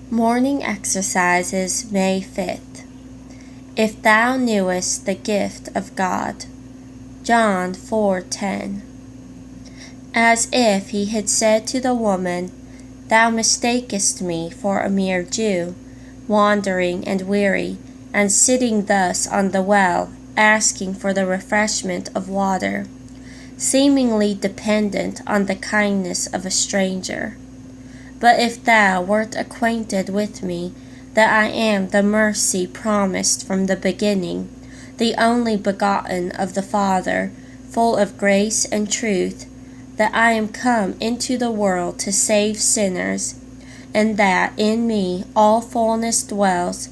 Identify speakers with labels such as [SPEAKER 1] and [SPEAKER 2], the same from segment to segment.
[SPEAKER 1] Morning Exercises, May 5th. If thou knewest the gift of God. John 4:10. As if he had said to the woman, Thou mistakest me for a mere Jew, wandering and weary, and sitting thus on the well, asking for the refreshment of water, seemingly dependent on the kindness of a stranger. But if thou wert acquainted with me, that I am the mercy promised from the beginning, the only begotten of the Father, full of grace and truth, that I am come into the world to save sinners, and that in me all fullness dwells,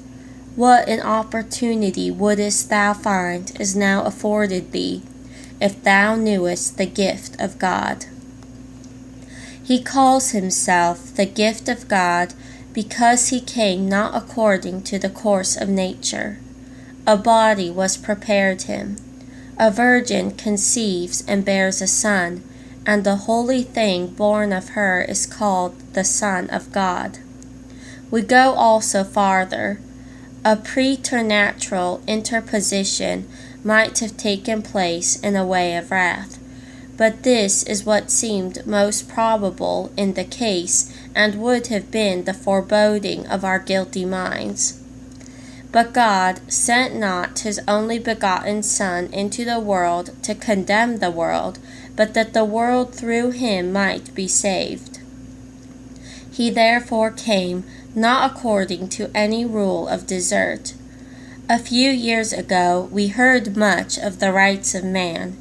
[SPEAKER 1] what an opportunity wouldest thou find is now afforded thee, if thou knewest the gift of God. He calls himself the gift of God because he came not according to the course of nature. A body was prepared him. A virgin conceives and bears a son, and the holy thing born of her is called the Son of God. We go also farther. A preternatural interposition might have taken place in a way of wrath. But this is what seemed most probable in the case, and would have been the foreboding of our guilty minds. But God sent not his only begotten Son into the world to condemn the world, but that the world through him might be saved. He therefore came not according to any rule of desert. A few years ago we heard much of the rights of man,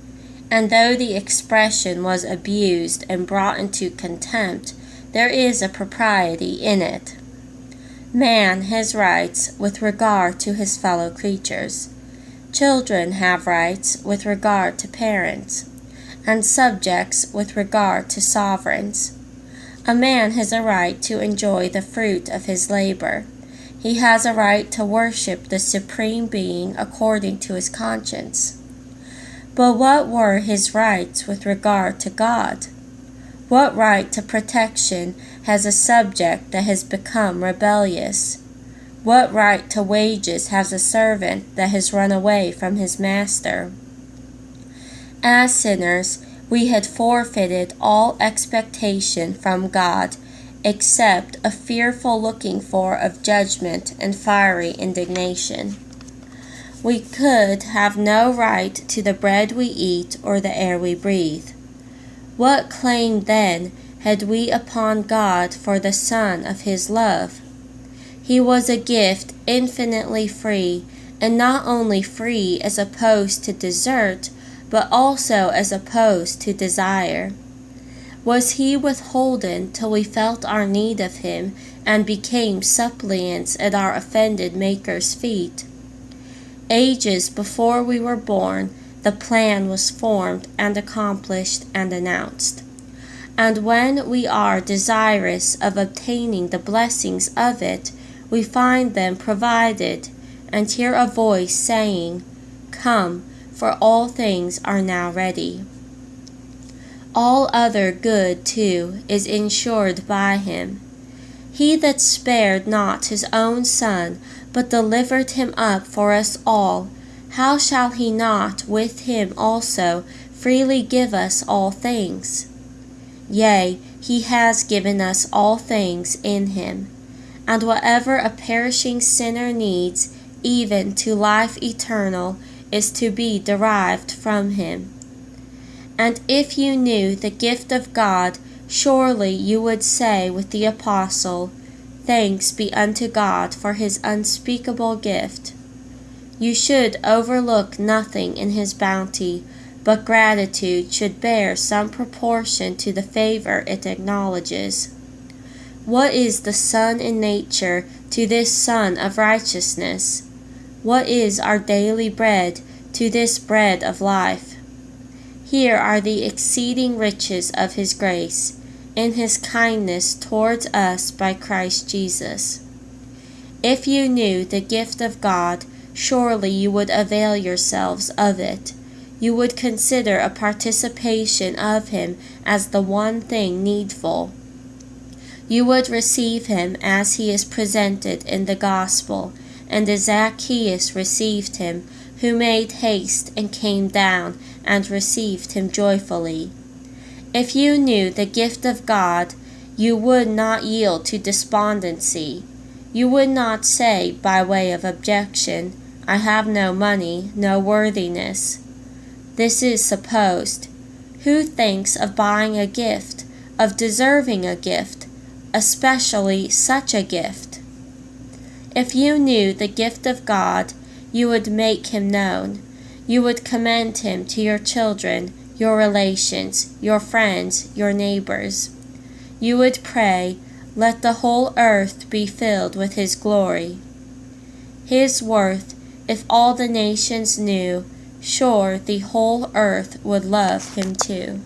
[SPEAKER 1] and though the expression was abused and brought into contempt, there is a propriety in it. Man has rights with regard to his fellow creatures. Children have rights with regard to parents, and subjects with regard to sovereigns. A man has a right to enjoy the fruit of his labor. He has a right to worship the Supreme Being according to his conscience. But what were his rights with regard to God? What right to protection has a subject that has become rebellious? What right to wages has a servant that has run away from his master? As sinners, we had forfeited all expectation from God, except a fearful looking for of judgment and fiery indignation. We could have no right to the bread we eat or the air we breathe. What claim, then, had we upon God for the Son of his love? He was a gift infinitely free, and not only free as opposed to desert, but also as opposed to desire. Was he withholden till we felt our need of him, and became suppliants at our offended Maker's feet? Ages before we were born, the plan was formed and accomplished and announced. And when we are desirous of obtaining the blessings of it, we find them provided, and hear a voice saying, Come, for all things are now ready. All other good, too, is insured by him. He that spared not his own Son, but delivered him up for us all, how shall he not with him also freely give us all things? Yea, he has given us all things in him. And whatever a perishing sinner needs, even to life eternal, is to be derived from him. And if you knew the gift of God, surely you would say with the apostle, Thanks be unto God for his unspeakable gift. You should overlook nothing in his bounty, but gratitude should bear some proportion to the favor it acknowledges. What is the sun in nature to this sun of righteousness? What is our daily bread to this bread of life? Here are the exceeding riches of his grace, in his kindness towards us by Christ Jesus. If you knew the gift of God, surely you would avail yourselves of it. You would consider a participation of him as the one thing needful. You would receive him as he is presented in the gospel, and as Zacchaeus received him, who made haste and came down and received him joyfully. If you knew the gift of God, you would not yield to despondency. You would not say by way of objection, I have no money, no worthiness. This is supposed. Who thinks of buying a gift, of deserving a gift, especially such a gift? If you knew the gift of God, you would make him known. You would commend him to your children, your relations, your friends, your neighbors. You would pray, let the whole earth be filled with his glory. His worth, if all the nations knew, sure the whole earth would love him too.